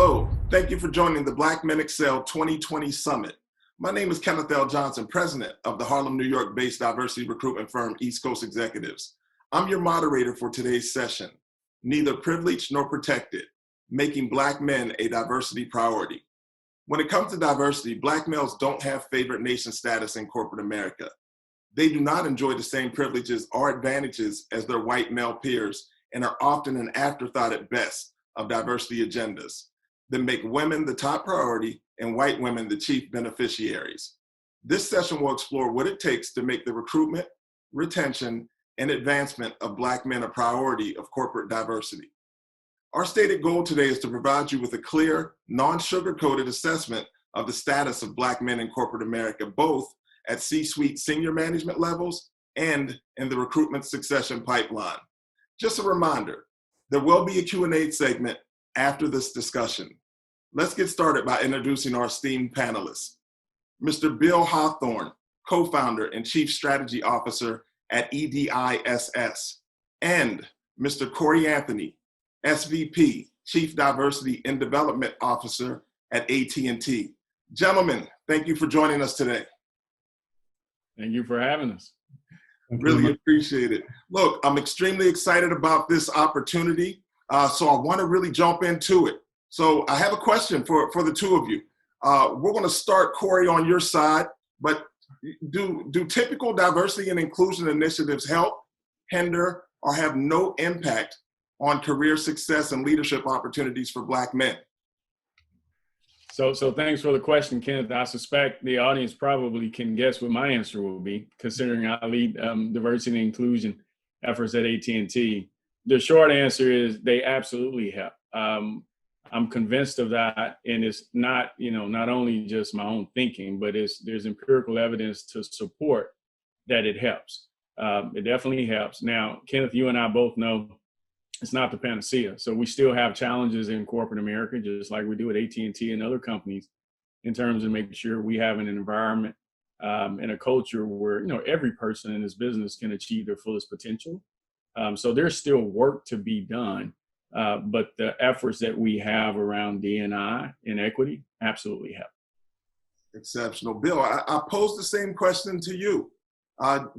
Hello, thank you for joining the Black Men Excel 2020 Summit. My name is Kenneth Johnson, president of the Harlem, New York-based diversity recruitment firm East Coast Executives. I'm your moderator for today's session, Neither Privileged Nor Protected, Making Black Men a Diversity Priority. When it comes to diversity, Black males don't have favored nation status in corporate America. They do not enjoy the same privileges or advantages as their white male peers and are often an afterthought at best of diversity agendas that make women the top priority and white women the chief beneficiaries. This session will explore what it takes to make the recruitment, retention, and advancement of Black men a priority of corporate diversity. Our stated goal today is to provide you with a clear, non-sugar-coated assessment of the status of Black men in corporate America, both at C-suite senior management levels and in the recruitment succession pipeline. Just a reminder, there will be a Q&A segment after this discussion. Let's get started by introducing our esteemed panelists. Mr. Bill Hawthorne, co-founder and chief strategy officer at EDISS, and Mr. Corey Anthony, SVP, chief diversity and development officer at AT&T. Gentlemen, thank you for joining us today. Thank you for having us. Really appreciate it. Look, I'm extremely excited about this opportunity, so I want to really jump into it. So I have a question for the two of you. We're going to start, Corey, on your side, but do typical diversity and inclusion initiatives help, hinder, or have no impact on career success and leadership opportunities for Black men? So thanks for the question, Kenneth. I suspect the audience probably can guess what my answer will be, considering I lead diversity and inclusion efforts at AT&T. The short answer is they absolutely help. I'm convinced of that, and it's not, not only just my own thinking, but there's empirical evidence to support that it helps. It definitely helps. Now, Kenneth, you and I both know it's not the panacea. So we still have challenges in corporate America, just like we do at AT&T and other companies, in terms of making sure we have an environment and a culture where, every person in this business can achieve their fullest potential. So there's still work to be done, but the efforts that we have around D&I and equity absolutely help. Exceptional. Bill, I pose the same question to you.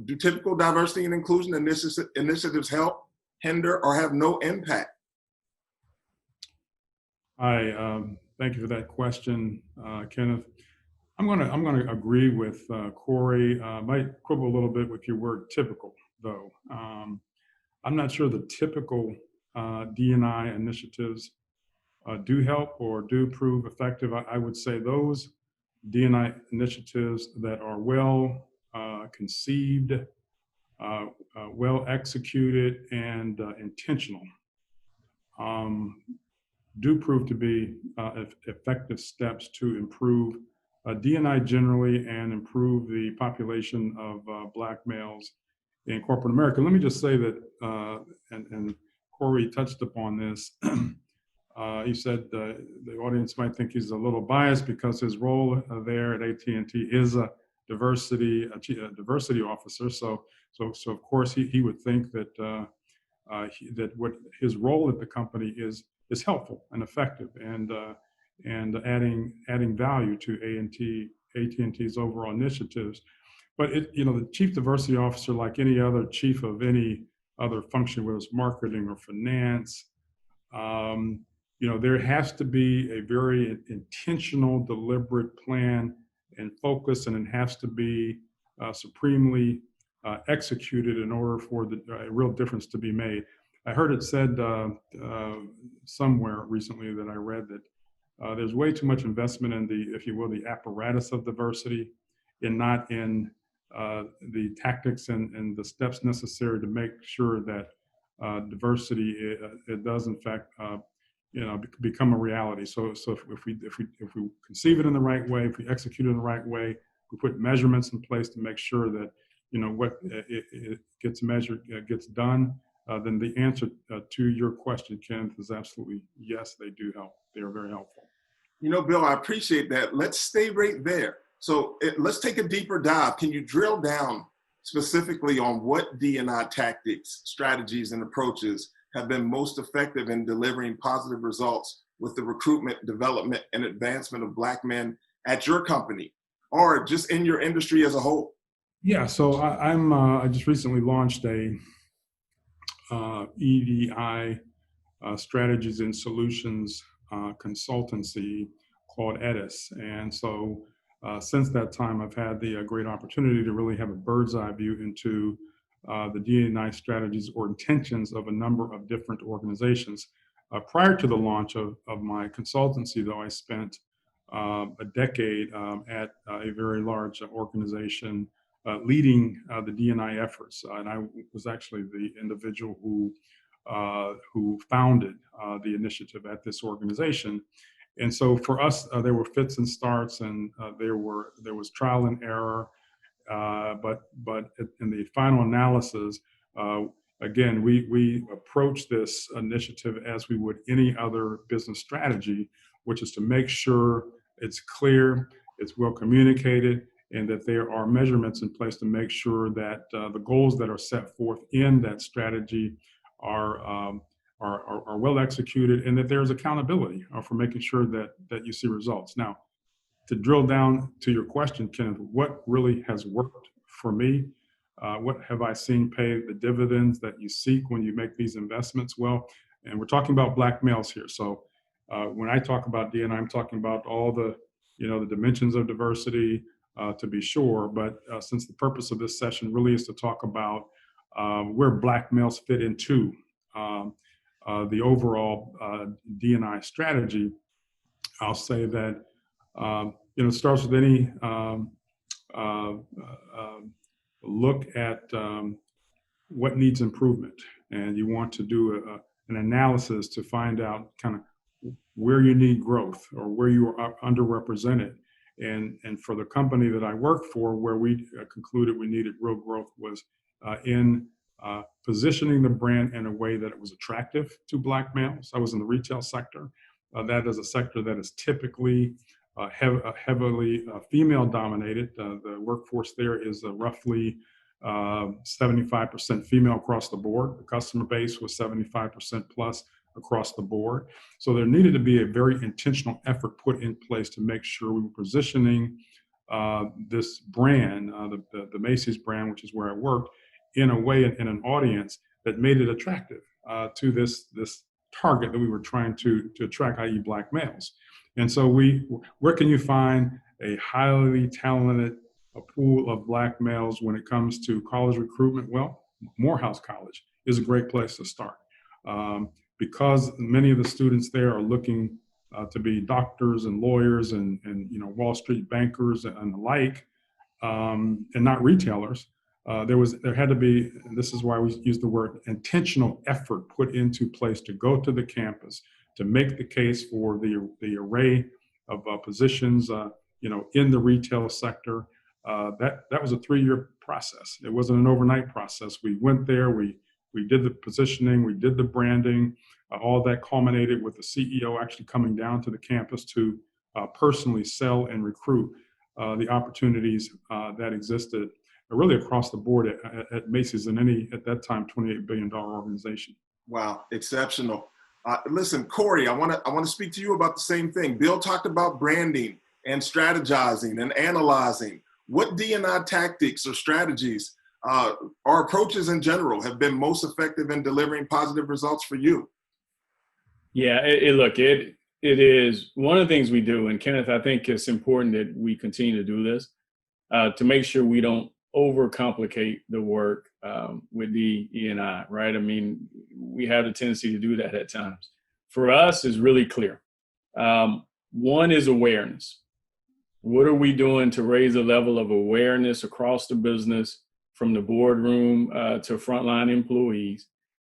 Do typical diversity and inclusion initiatives help, hinder, or have no impact? Hi, thank you for that question, Kenneth. I'm gonna agree with Corey. Might quibble a little bit with your word typical, though. I'm not sure the typical D&I initiatives do help or do prove effective. I would say those D&I initiatives that are well conceived, well executed, and intentional do prove to be effective steps to improve D&I generally and improve the population of Black males in corporate America. Let me just say that, and Corey touched upon this, he said the audience might think he's a little biased because his role there at AT&T is a diversity officer. So of course he would think that that what his role at the company is helpful and effective and adding value to AT&T's overall initiatives. But the chief diversity officer, like any other chief of any other function, whether it's marketing or finance, there has to be a very intentional, deliberate plan and focus, and it has to be supremely executed in order for the real difference to be made. I heard it said somewhere recently that I read that there's way too much investment in the, if you will, the apparatus of diversity, and not in the tactics and the steps necessary to make sure that diversity it does in fact become a reality. So if we conceive it in the right way, if we execute it in the right way, we put measurements in place to make sure that what it gets measured gets done, then the answer to your question, Kenneth, is absolutely yes, they do help. They are very helpful. Bill, I appreciate that. Let's stay right there. So let's take a deeper dive. Can you drill down specifically on what D&I tactics, strategies, and approaches have been most effective in delivering positive results with the recruitment, development, and advancement of Black men at your company or just in your industry as a whole? Yeah, so I just recently launched a EDI strategies and solutions consultancy called EDISS. And so since that time, I've had the great opportunity to really have a bird's eye view into the D&I strategies or intentions of a number of different organizations. Prior to the launch of my consultancy, though, I spent a decade at a very large organization leading the D&I efforts. And I was actually the individual who founded the initiative at this organization. And so for us, there were fits and starts, and there was trial and error. But in the final analysis, again, we approach this initiative as we would any other business strategy, which is to make sure it's clear, it's well communicated, and that there are measurements in place to make sure that the goals that are set forth in that strategy are well executed, and that there's accountability for making sure that you see results. Now, to drill down to your question, Kenneth, what really has worked for me? What have I seen pay the dividends that you seek when you make these investments? Well, and we're talking about Black males here. So when I talk about D&I, I'm talking about all the dimensions of diversity, to be sure. But since the purpose of this session really is to talk about where Black males fit into the overall D&I strategy, I'll say that it starts with any look at what needs improvement, and you want to do an analysis to find out kind of where you need growth or where you are underrepresented. And for the company that I work for, where we concluded we needed real growth was in positioning the brand in a way that it was attractive to Black males. I was in the retail sector. That is a sector that is typically heavily female dominated. The workforce there is roughly 75% female across the board. The customer base was 75% plus across the board. So there needed to be a very intentional effort put in place to make sure we were positioning this brand, the Macy's brand, which is where I worked, in a way, in an audience that made it attractive to this target that we were trying to attract, i.e. Black males. And so where can you find a highly talented pool of Black males when it comes to college recruitment? Well, Morehouse College is a great place to start. Because many of the students there are looking to be doctors and lawyers and Wall Street bankers and the like, and not retailers. There had to be, and this is why we use the word intentional effort put into place to go to the campus to make the case for the array of positions in the retail sector. That was a 3-year process. It wasn't an overnight process. We went there, we did the positioning, we did the branding. All that culminated with the CEO actually coming down to the campus to personally sell and recruit the opportunities that existed really across the board at Macy's and at that time, $28 billion organization. Wow, exceptional. Listen, Corey, I want to speak to you about the same thing. Bill talked about branding and strategizing and analyzing. What D&I tactics or strategies or approaches in general have been most effective in delivering positive results for you? Yeah, it is one of the things we do, and Kenneth, I think it's important that we continue to do this to make sure we don't overcomplicate the work with the E&I, right? I mean, we have a tendency to do that at times. For us, it's really clear. One is awareness. What are we doing to raise the level of awareness across the business, from the boardroom to frontline employees?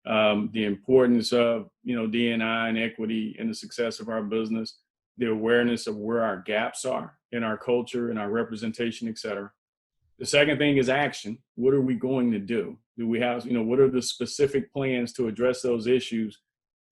The importance of D&I and equity in the success of our business, the awareness of where our gaps are in our culture and our representation, et cetera. The second thing is action. What are we going to do? Do we have, what are the specific plans to address those issues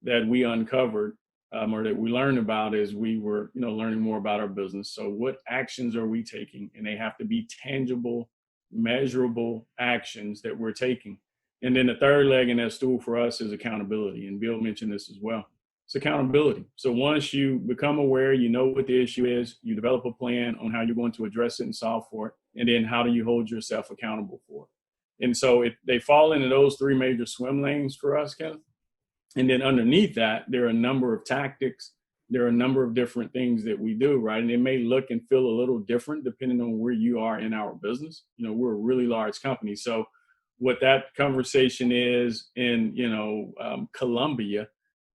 that we uncovered or that we learned about as we were, learning more about our business? So what actions are we taking? And they have to be tangible, measurable actions that we're taking. And then the third leg in that stool for us is accountability. And Bill mentioned this as well. It's accountability. So once you become aware, you know what the issue is, you develop a plan on how you're going to address it and solve for it, and then how do you hold yourself accountable for it. And so they fall into those three major swim lanes for us, Kenneth. And then underneath that, there are a number of tactics. There are a number of different things that we do, right? And it may look and feel a little different depending on where you are in our business. You know, we're a really large company. So what that conversation is in, Colombia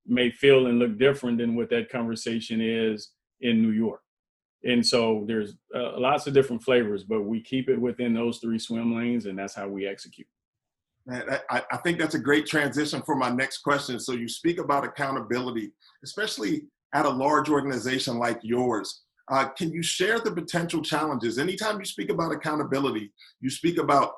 may feel and look different than what that conversation is in New York. And so there's lots of different flavors, but we keep it within those three swim lanes, and that's how we execute. Man, I think that's a great transition for my next question. So you speak about accountability, especially at a large organization like yours. Can you share the potential challenges? Anytime you speak about accountability, you speak about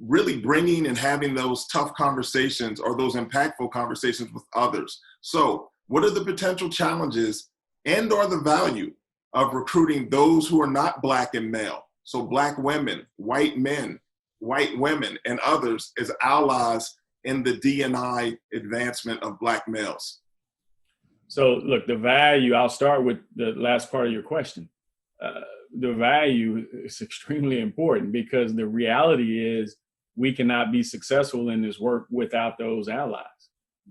really bringing and having those tough conversations or those impactful conversations with others. So what are the potential challenges and or the value of recruiting those who are not Black and male? So Black women, white men, white women, and others as allies in the D&I advancement of Black males? So look, the value, I'll start with the last part of your question. The value is extremely important because the reality is we cannot be successful in this work without those allies,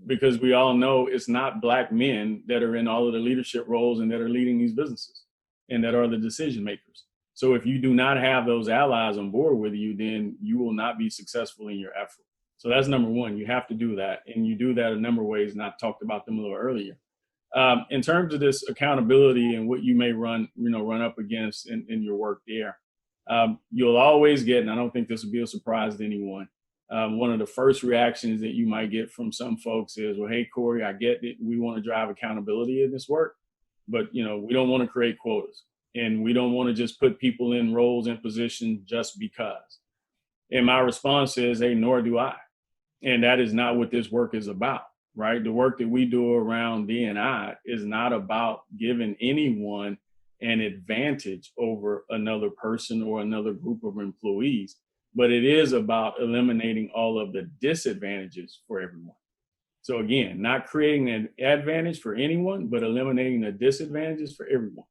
because we all know it's not Black men that are in all of the leadership roles and that are leading these businesses and that are the decision makers. So if you do not have those allies on board with you, then you will not be successful in your effort. So that's number one. You have to do that. And you do that a number of ways, and I talked about them a little earlier. In terms of this accountability and what you may run up against in your work there, you'll always get, and I don't think this will be a surprise to anyone, one of the first reactions that you might get from some folks is, well, hey, Corey, I get it. We want to drive accountability in this work, but we don't want to create quotas, and we don't want to just put people in roles and positions just because. And my response is, hey, nor do I. And that is not what this work is about, right? The work that we do around D&I is not about giving anyone an advantage over another person or another group of employees, but it is about eliminating all of the disadvantages for everyone. So again, not creating an advantage for anyone, but eliminating the disadvantages for everyone.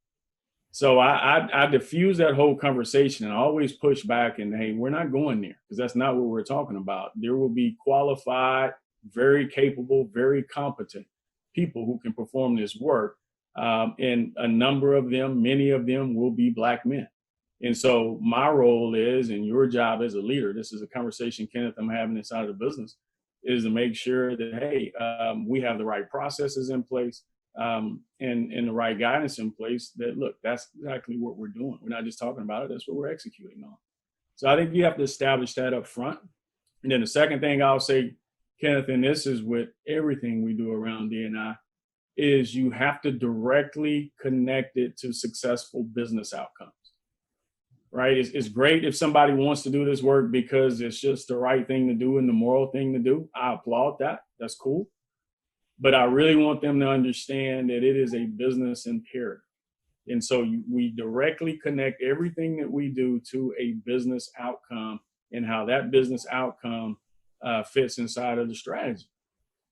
So I diffuse that whole conversation and always push back and, hey, we're not going there, because that's not what we're talking about. There will be qualified, very capable, very competent people who can perform this work. And a number of them, many of them will be Black men. And so my role is, and your job as a leader, this is a conversation, Kenneth, I'm having inside of the business, is to make sure that, hey, we have the right processes in place and the right guidance in place that, look, that's exactly what we're doing. We're not just talking about it, that's what we're executing on. So I think you have to establish that up front. And then the second thing I'll say, Kenneth, and this is with everything we do around D&I, is you have to directly connect it to successful business outcomes, right? It's great if somebody wants to do this work because it's just the right thing to do and the moral thing to do. I applaud that. That's cool. But I really want them to understand that it is a business imperative. And so we directly connect everything that we do to a business outcome and how that business outcome fits inside of the strategy.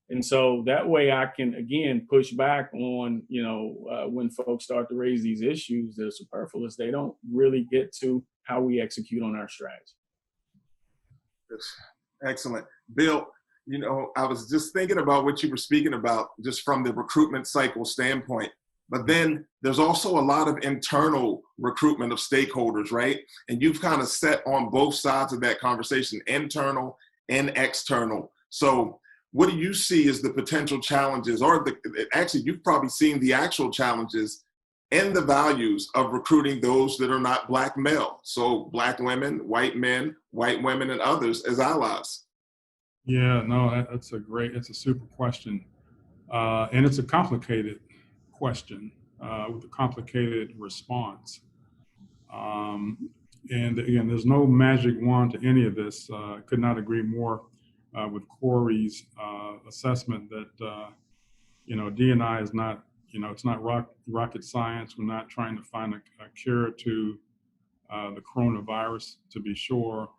And so that way I can, again, push back on, when folks start to raise these issues that are superfluous, they don't really get to how we execute on our strategy. Excellent. Bill, I was just thinking about what you were speaking about just from the recruitment cycle standpoint, but then there's also a lot of internal recruitment of stakeholders, right? And you've kind of set on both sides of that conversation, internal and external. So what do you see as the potential challenges, or actually you've probably seen the actual challenges and the values of recruiting those that are not Black male? So Black women, white men, white women, and others as allies. Yeah, no, it's a super question. And it's a complicated question with a complicated response. And again, there's no magic wand to any of this. I could not agree more with Corey's assessment that, D&I is not, it's not rocket science. We're not trying to find a cure to the coronavirus, to be sure.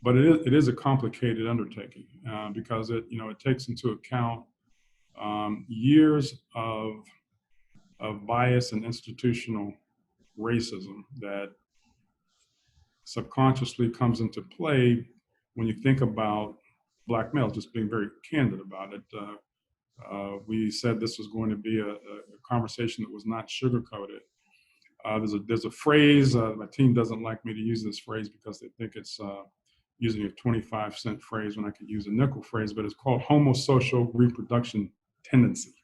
But it is a complicated undertaking because it takes into account years of bias and institutional racism that subconsciously comes into play when you think about Black males, just being very candid about it. We said this was going to be a conversation that was not sugar-coated. There's a phrase, my team doesn't like me to use this phrase because they think it's using a 25-cent phrase when I could use a nickel phrase, but it's called homosocial reproduction tendency.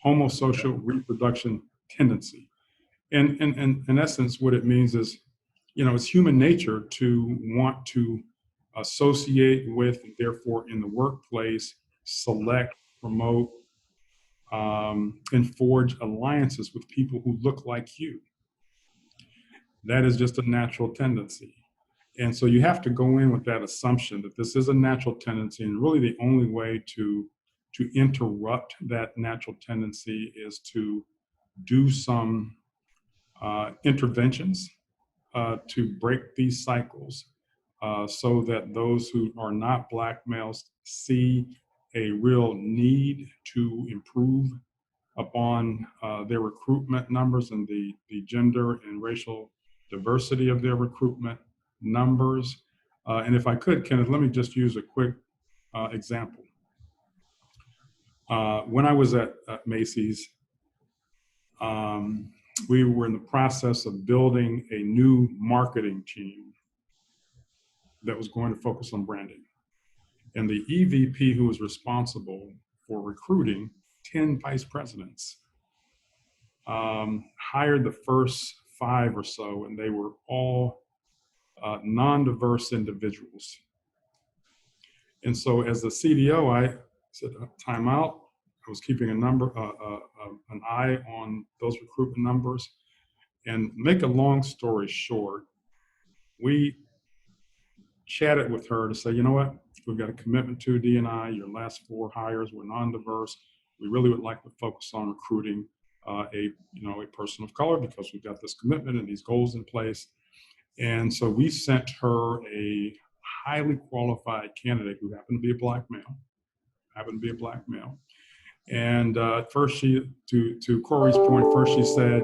Homosocial reproduction tendency. And in essence, what it means is, it's human nature to want to associate with, and therefore in the workplace, select, promote, and forge alliances with people who look like you. That is just a natural tendency. And so you have to go in with that assumption that this is a natural tendency, and really the only way to interrupt that natural tendency is to do some interventions to break these cycles so that those who are not Black males see a real need to improve upon their recruitment numbers and the gender and racial diversity of their recruitment numbers. And if I could, Kenneth, let me just use a quick example. When I was at Macy's, we were in the process of building a new marketing team that was going to focus on branding. And the EVP who was responsible for recruiting 10 vice presidents hired the first 5 or so, and they were all non-diverse individuals. And so as the CDO, I said, time out. I was keeping an eye on those recruitment numbers. And make a long story short, we chatted with her to say, you know what, we've got a commitment to D&I. Your last 4 hires were non-diverse. We really would like to focus on recruiting a person of color because we've got this commitment and these goals in place. And so we sent her a highly qualified candidate who happened to be a Black male. And first to Corey's point, first she said,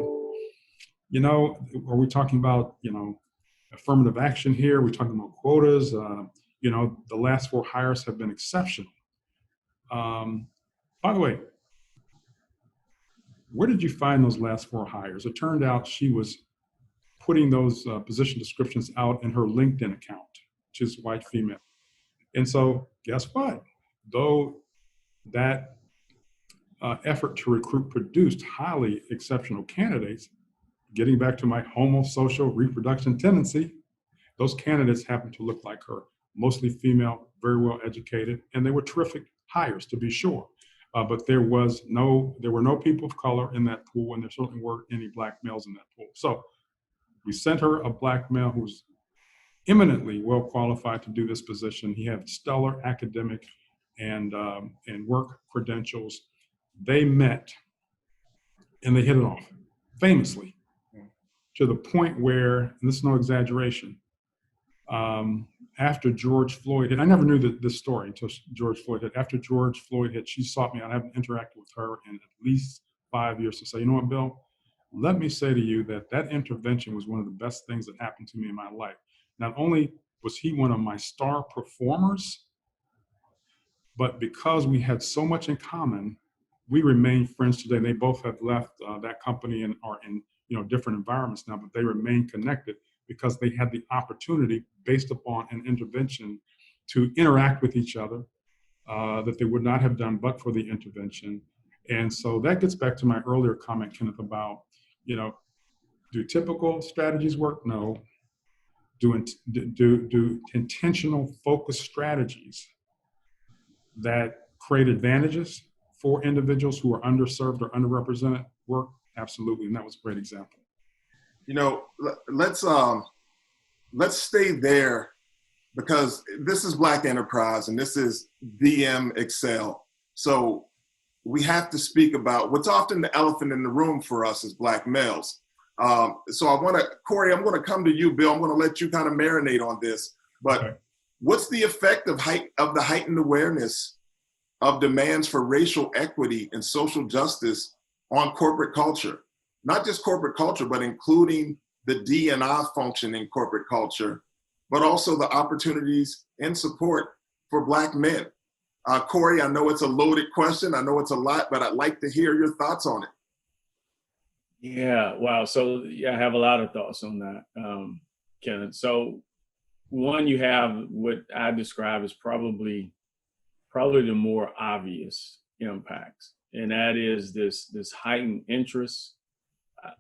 are we talking about, affirmative action here? Are we talking about quotas? The last 4 hires have been exceptional. By the way, where did you find those last 4 hires? It turned out she was putting those position descriptions out in her LinkedIn account, which is white female. And so guess what? Though that effort to recruit produced highly exceptional candidates, getting back to my homosocial reproduction tendency, those candidates happened to look like her, mostly female, very well educated, and they were terrific hires to be sure. But there were no people of color in that pool, and there certainly weren't any Black males in that pool. So we sent her a Black male who's eminently well qualified to do this position. He had stellar academic and work credentials. They met and they hit it off, famously, to the point where, and this is no exaggeration, after George Floyd hit, I never knew this story until George Floyd hit. After George Floyd hit, she sought me out. I haven't interacted with her in at least 5 years to say, you know what, Bill, let me say to you that intervention was one of the best things that happened to me in my life. Not only was he one of my star performers, but because we had so much in common, we remain friends today. They both have left that company and are in different environments now, but they remain connected because they had the opportunity, based upon an intervention, to interact with each other that they would not have done but for the intervention. And so that gets back to my earlier comment, Kenneth, about, do typical strategies work? No. Do intentional focused strategies that create advantages for individuals who are underserved or underrepresented work? Absolutely, and that was a great example. Let's stay there, because this is Black Enterprise and this is DM Excel. So we have to speak about what's often the elephant in the room for us as Black males. So Corey, I'm going to come to you, Bill. I'm going to let you kind of marinate on this. But okay, what's the effect of the heightened awareness of demands for racial equity and social justice on corporate culture. Not just corporate culture, but including the D&I function in corporate culture, but also the opportunities and support for Black men. Corey, I know it's a loaded question. I know it's a lot, but I'd like to hear your thoughts on it. Yeah, wow. So yeah, I have a lot of thoughts on that, Kenneth. So one, you have what I describe as probably the more obvious impacts, and that is this heightened interest,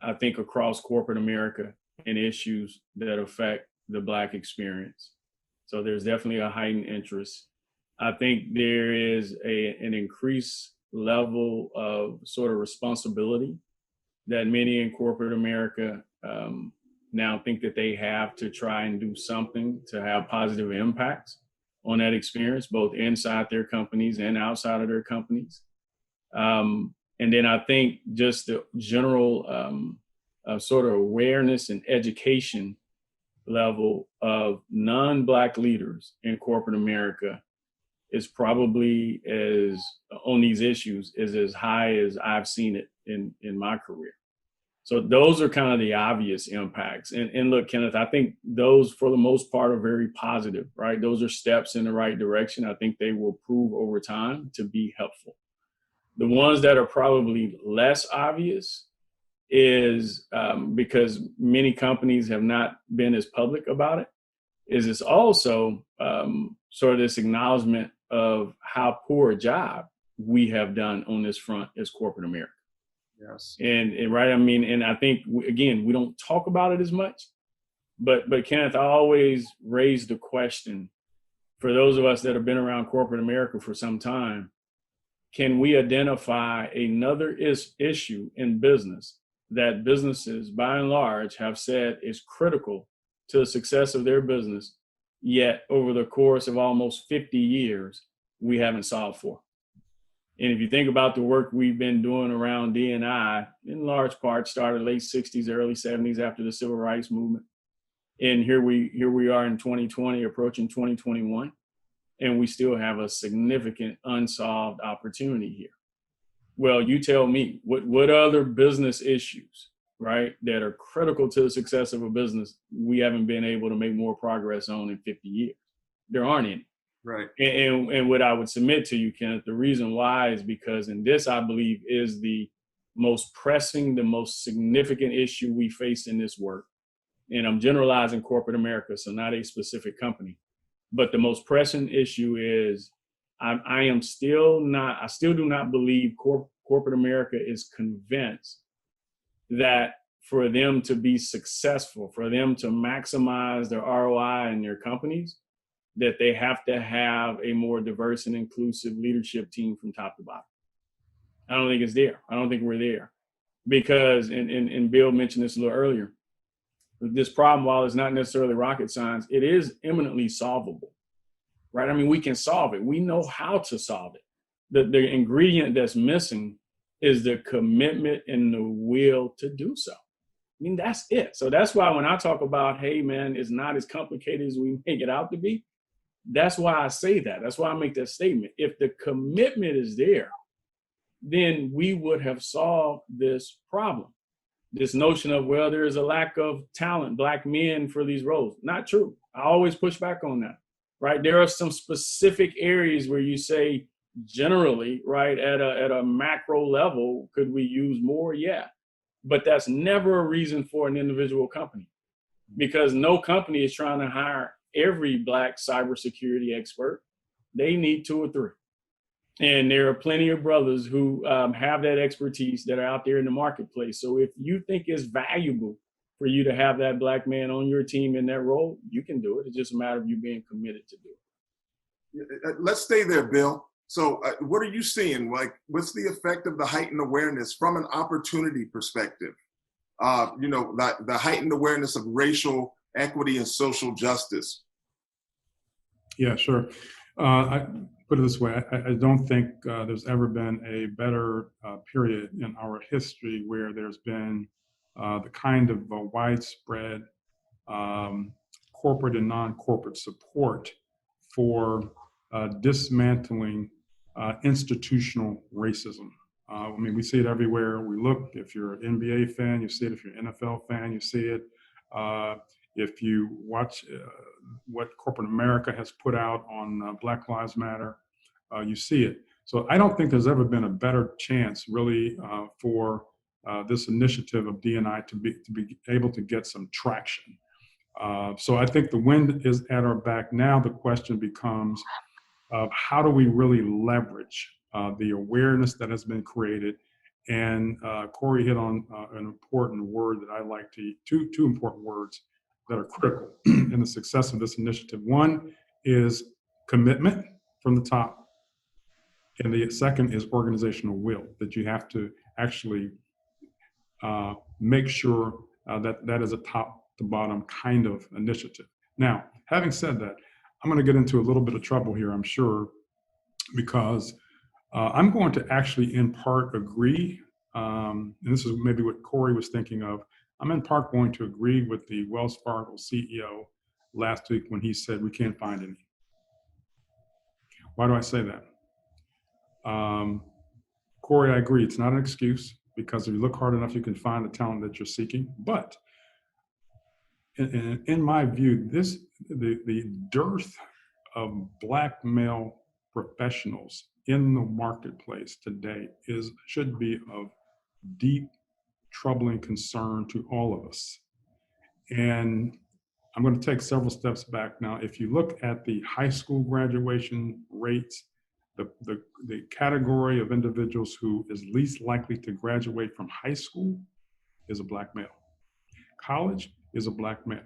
I think, across corporate America in issues that affect the Black experience. So there's definitely a heightened interest. I think there is an increased level of sort of responsibility that many in corporate America now think that they have to try and do something to have positive impacts on that experience, both inside their companies and outside of their companies. And then I think just the general sort of awareness and education level of non-Black leaders in corporate America is probably on these issues is as high as I've seen it in my career. So those are kind of the obvious impacts. And look, Kenneth, I think those for the most part are very positive, right? Those are steps in the right direction. I think they will prove over time to be helpful. The ones that are probably less obvious is because many companies have not been as public about it, is it's also sort of this acknowledgement of how poor a job we have done on this front as corporate America. Yes. And right, I mean, and I think, again, we don't talk about it as much, but Kenneth, I always raise the question for those of us that have been around corporate America for some time, can we identify another issue in business that businesses by and large have said is critical to the success of their business, yet over the course of almost 50 years, we haven't solved for? And if you think about the work we've been doing around D&I, in large part started late 60s, early 70s after the Civil Rights Movement. And here we are in 2020, approaching 2021, and we still have a significant unsolved opportunity here. Well, you tell me, what other business issues, right, that are critical to the success of a business we haven't been able to make more progress on in 50 years? There aren't any. Right. And what I would submit to you, Kenneth, the reason why is because, and this I believe is the most pressing, the most significant issue we face in this work. And I'm generalizing corporate America, so not a specific company. But the most pressing issue is I still do not believe corporate America is convinced that for them to be successful, for them to maximize their ROI in their companies, that they have to have a more diverse and inclusive leadership team from top to bottom. I don't think it's there. I don't think we're there. Because, and Bill mentioned this a little earlier, this problem, while it's not necessarily rocket science, it is eminently solvable, right? I mean, we can solve it. We know how to solve it. The ingredient that's missing is the commitment and the will to do so. I mean, that's it. So that's why when I talk about, hey, man, it's not as complicated as we make it out to be, that's why I say that. That's why I make that statement. If the commitment is there, then we would have solved this problem. This notion of, well, there is a lack of talent, Black men for these roles. Not true. I always push back on that, right? There are some specific areas where you say generally, right, at a macro level, could we use more? Yeah. But that's never a reason for an individual company, because no company is trying to hire every Black cybersecurity expert. They need 2 or 3. And there are plenty of brothers who have that expertise that are out there in the marketplace. So if you think it's valuable for you to have that Black man on your team in that role, you can do it. It's just a matter of you being committed to do it. Let's stay there, Bill. So what are you seeing? Like, what's the effect of the heightened awareness from an opportunity perspective? The heightened awareness of racial equity and social justice. Yeah, sure. I put it this way. I don't think there's ever been a better period in our history where there's been the kind of widespread corporate and non-corporate support for dismantling institutional racism. I mean, we see it everywhere we look. If you're an NBA fan, you see it. If you're an NFL fan, you see it. If you watch what corporate America has put out on Black Lives Matter, you see it. So I don't think there's ever been a better chance, really, for this initiative of D&I to be able to get some traction. So I think the wind is at our back now. The question becomes, how do we really leverage the awareness that has been created? And Corey hit on an important word that I like to, two important words that are critical in the success of this initiative. One is commitment from the top. And the second is organizational will, that you have to actually make sure that that is a top to bottom kind of initiative. Now, having said that, I'm going to get into a little bit of trouble here, I'm sure, because I'm going to actually in part agree, and this is maybe what Corey was thinking of, I'm in part going to agree with the Wells Fargo CEO last week when he said we can't find any. Why do I say that? Corey, I agree, it's not an excuse, because if you look hard enough, you can find the talent that you're seeking. But in my view, the dearth of Black male professionals in the marketplace today should be of deep, troubling concern to all of us. And I'm going to take several steps back now. If you look at the high school graduation rates, the category of individuals who is least likely to graduate from high school is a Black male. College is a Black male.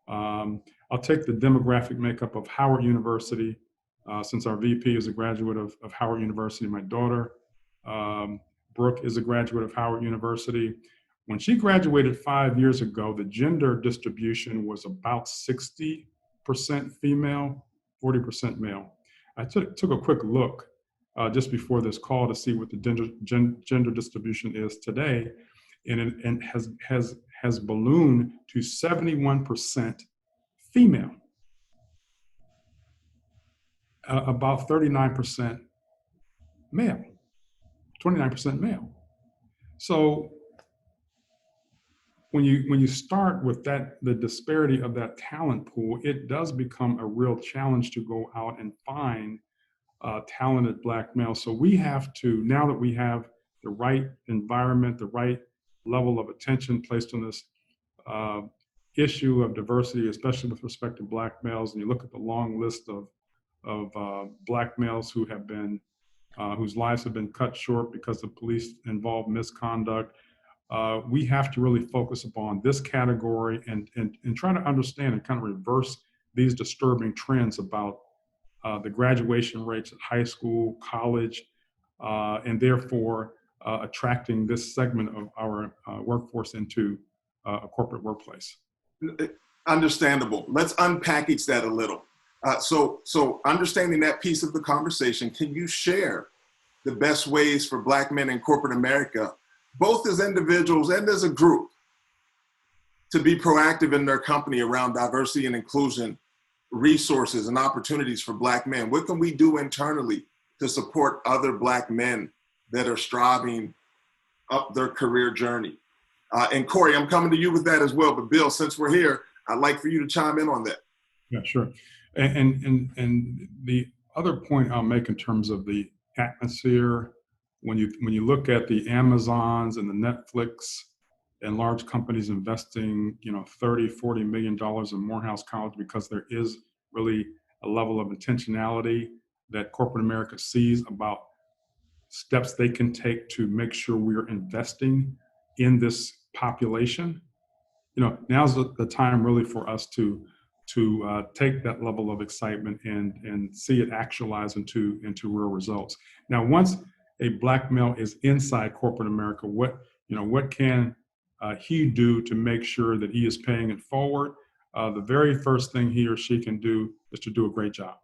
I'll take the demographic makeup of Howard University, since our VP is a graduate of Howard University. My daughter, Brooke, is a graduate of Howard University. When she graduated 5 years ago, the gender distribution was about 60% female, 40% male. I took a quick look just before this call to see what the gender distribution is today, and it has ballooned to 71% female, about 39% male, 29% male. So when you start with that, the disparity of that talent pool, it does become a real challenge to go out and find talented Black males. So we have to, now that we have the right environment, the right level of attention placed on this issue of diversity, especially with respect to Black males, and you look at the long list of Black males who have been, whose lives have been cut short because of police-involved misconduct, we have to really focus upon this category and try to understand and kind of reverse these disturbing trends about the graduation rates at high school, college, and therefore attracting this segment of our workforce into a corporate workplace. Understandable. Let's unpackage that a little. So understanding that piece of the conversation, can you share the best ways for Black men in corporate America, both as individuals and as a group, to be proactive in their company around diversity and inclusion, resources and opportunities for Black men? What can we do internally to support other Black men that are striving up their career journey? And Corey, I'm coming to you with that as well, but Bill, since we're here, I'd like for you to chime in on that. Yeah, sure. And the other point I'll make in terms of the atmosphere, when you look at the Amazons and the Netflix and large companies investing, $30-40 million in Morehouse College, because there is really a level of intentionality that corporate America sees about steps they can take to make sure we're investing in this population. Now's the time really for us to take that level of excitement and see it actualize into real results. Now, once a Black male is inside corporate America, what can he do to make sure that he is paying it forward? The very first thing he or she can do is to do a great job,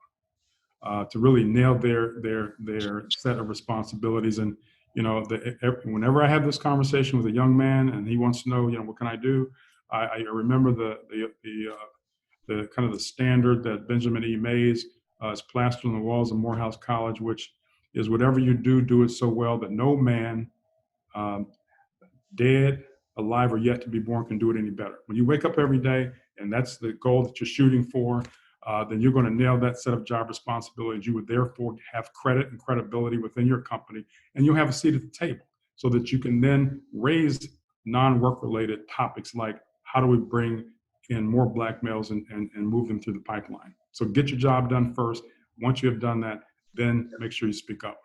to really nail their set of responsibilities. And whenever I have this conversation with a young man and he wants to know, what can I do? I remember the kind of the standard that Benjamin E. Mays has plastered on the walls of Morehouse College, which is whatever you do, do it so well that no man, um, dead, alive, or yet to be born, can do it any better. When you wake up every day and that's the goal that you're shooting for, then you're going to nail that set of job responsibilities. You would therefore have credit and credibility within your company, and you'll have a seat at the table so that you can then raise non-work related topics like how do we bring in more Black males and move them through the pipeline. So get your job done first. Once you have done that, then make sure you speak up.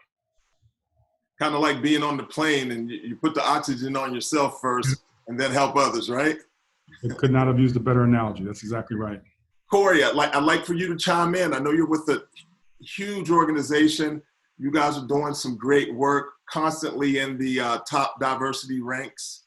Kind of like being on the plane and you put the oxygen on yourself first and then help others, right? I could not have used a better analogy. That's exactly right. Corey, I'd like for you to chime in. I know you're with a huge organization. You guys are doing some great work, constantly in the top diversity ranks.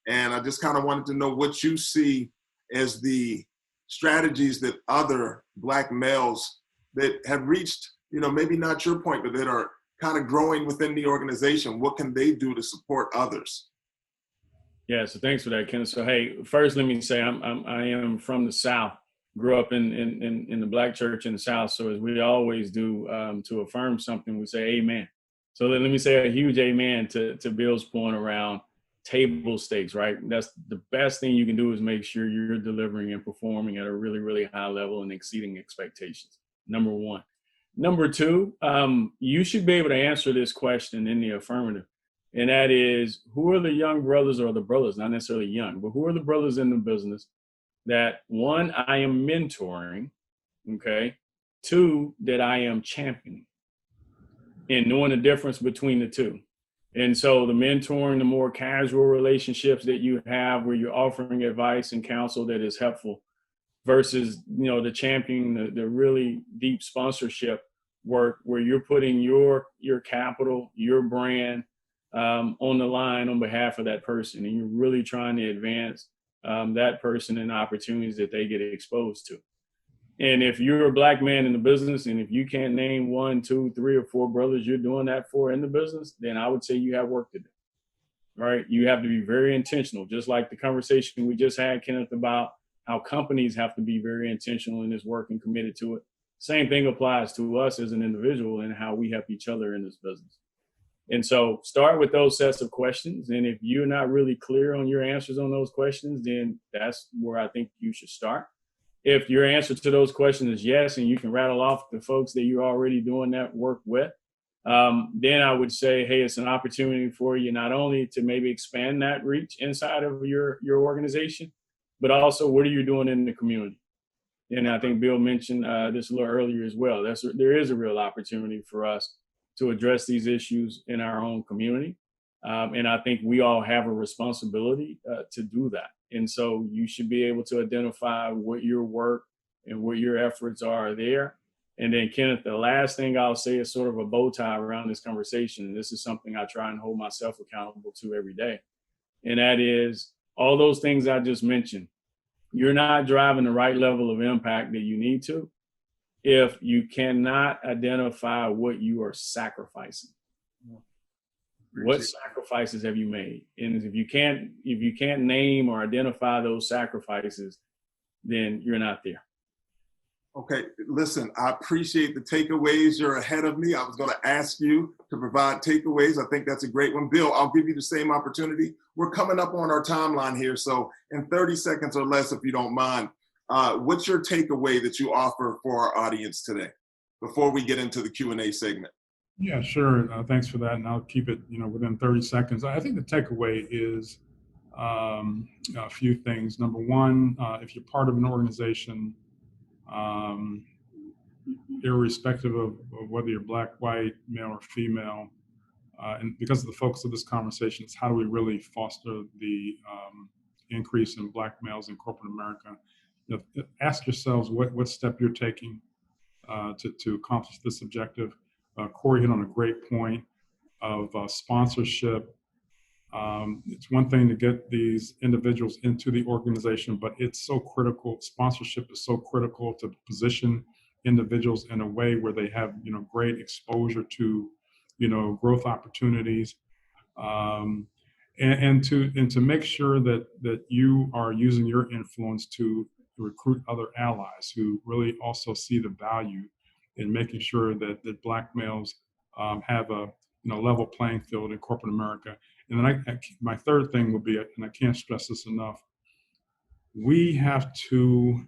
And I just kind of wanted to know what you see as the strategies that other Black males that have reached, maybe not your point, but that are kind of growing within the organization. What can they do to support others? Yeah, so thanks for that, Kenneth. So hey, first let me say I am from the South. Grew up in the Black church in the South. So as we always do, to affirm something, we say amen. So let me say a huge amen to Bill's point around table stakes, right? That's the best thing you can do, is make sure you're delivering and performing at a really, really high level and exceeding expectations. Number one. Number two, you should be able to answer this question in the affirmative. And that is, who are the young brothers, or the brothers, not necessarily young, but who are the brothers in the business that, one, I am mentoring, okay? Two, that I am championing, and knowing the difference between the two. And so the mentoring, the more casual relationships that you have where you're offering advice and counsel that is helpful, versus, the championing, the really deep sponsorship work where you're putting your capital, your brand on the line on behalf of that person. And you're really trying to advance that person and opportunities that they get exposed to. And if you're a Black man in the business, and if you can't name 1, 2, 3, or 4 brothers you're doing that for in the business, then I would say you have work to do. Right? You have to be very intentional, just like the conversation we just had, Kenneth, about how companies have to be very intentional in this work and committed to it. Same thing applies to us as an individual and how we help each other in this business. And so start with those sets of questions. And if you're not really clear on your answers on those questions, then that's where I think you should start. If your answer to those questions is yes, and you can rattle off the folks that you're already doing that work with, then I would say, hey, it's an opportunity for you not only to maybe expand that reach inside of your organization, but also what are you doing in the community? And I think Bill mentioned this a little earlier as well. There is a real opportunity for us to address these issues in our own community. And I think we all have a responsibility to do that. And so you should be able to identify what your work and what your efforts are there. And then, Kenneth, the last thing I'll say is sort of a bow tie around this conversation. And this is something I try and hold myself accountable to every day. And that is all those things I just mentioned. You're not driving the right level of impact that you need to if you cannot identify what you are sacrificing. What sacrifices have you made? And if you can't name or identify those sacrifices, then you're not there. Okay, listen, I appreciate the takeaways. You're ahead of me. I was going to ask you to provide takeaways. I think that's a great one. Bill, I'll give you the same opportunity. We're coming up on our timeline here. So in 30 seconds or less, if you don't mind, what's your takeaway that you offer for our audience today before we get into the Q&A segment? Yeah, sure. Thanks for that. And I'll keep it, within 30 seconds. I think the takeaway is a few things. Number one, if you're part of an organization, irrespective of whether you're Black, white, male, or female, and because of the focus of this conversation, is how do we really foster the increase in Black males in corporate America? Ask yourselves what step you're taking to accomplish this objective. Corey hit on a great point of sponsorship. It's one thing to get these individuals into the organization, but it's so critical. Sponsorship is so critical to position individuals in a way where they have, great exposure to, growth opportunities, and to make sure that you are using your influence to recruit other allies who really also see the value in making sure that Black males have a level playing field in corporate America. And then my third thing would be, and I can't stress this enough, we have to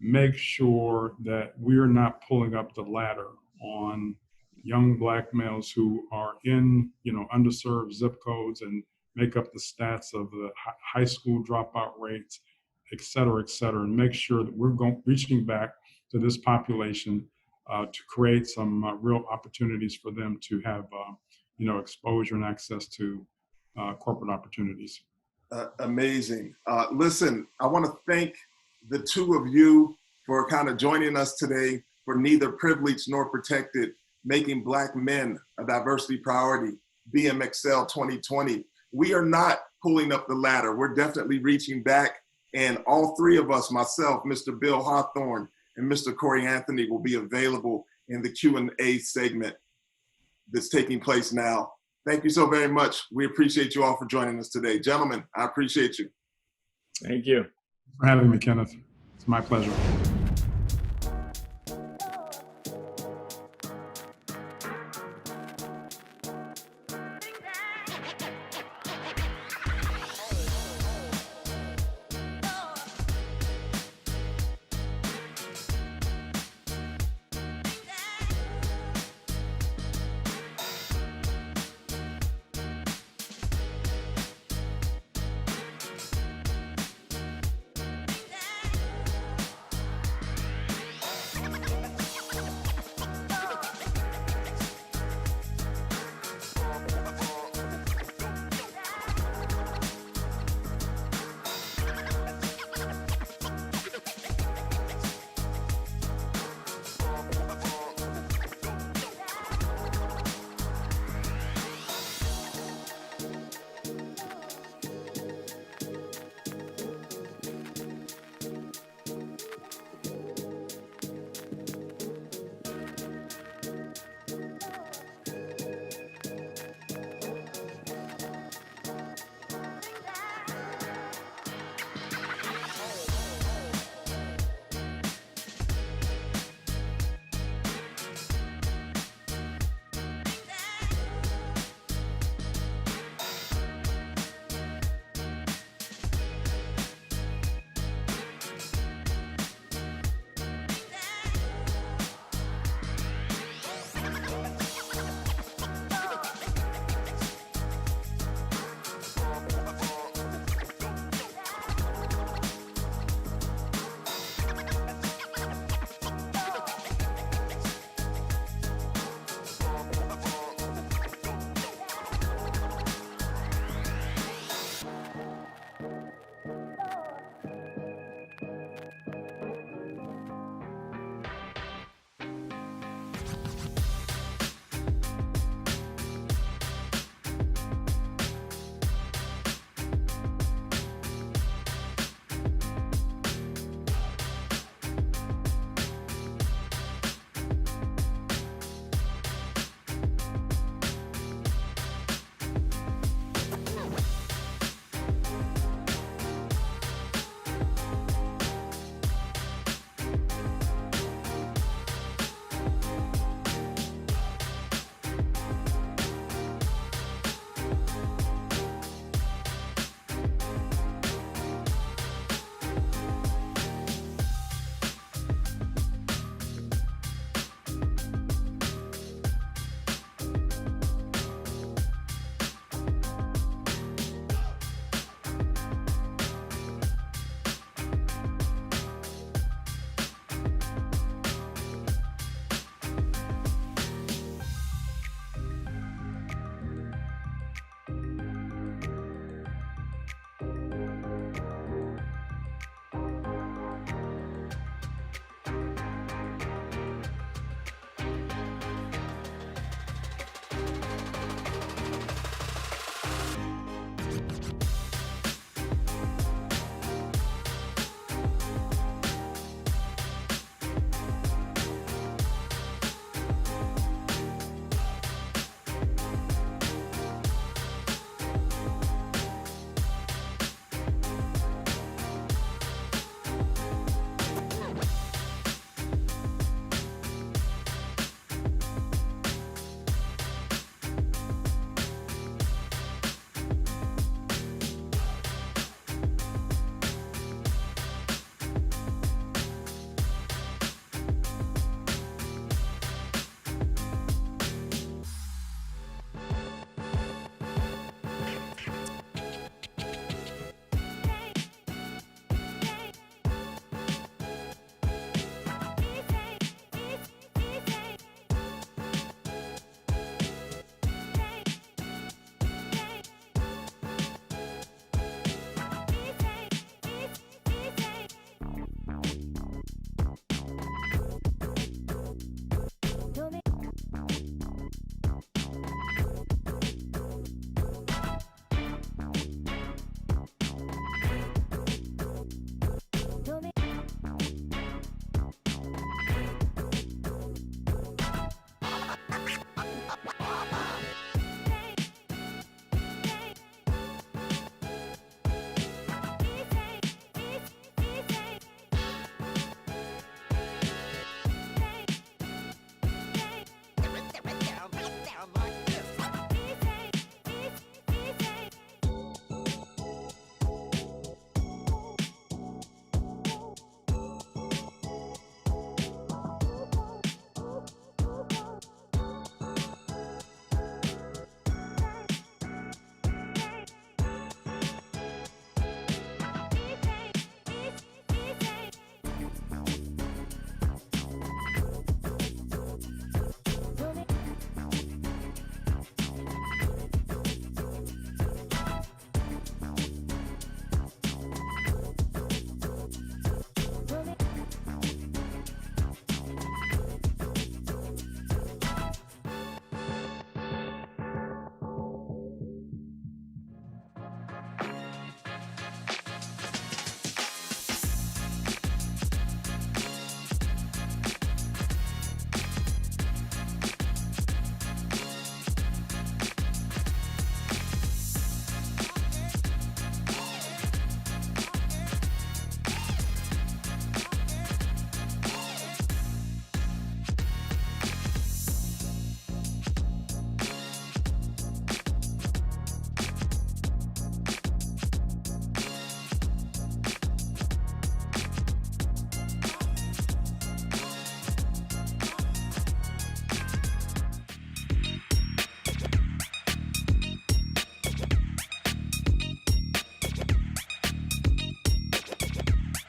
make sure that we're not pulling up the ladder on young Black males who are in, underserved zip codes and make up the stats of the high school dropout rates, et cetera, and make sure that we're reaching back to this population to create some real opportunities for them to have, exposure and access to corporate opportunities. Amazing. Listen, I want to thank the two of you for kind of joining us today for Neither Privileged Nor Protected, Making Black Men a Diversity Priority, BMXL 2020. We are not pulling up the ladder. We're definitely reaching back. And all three of us, myself, Mr. Bill Hawthorne, and Mr. Corey Anthony, will be available in the Q&A segment that's taking place now. Thank you so very much. We appreciate you all for joining us today. Gentlemen, I appreciate you. Thank you. Thanks for having me, Kenneth. It's my pleasure.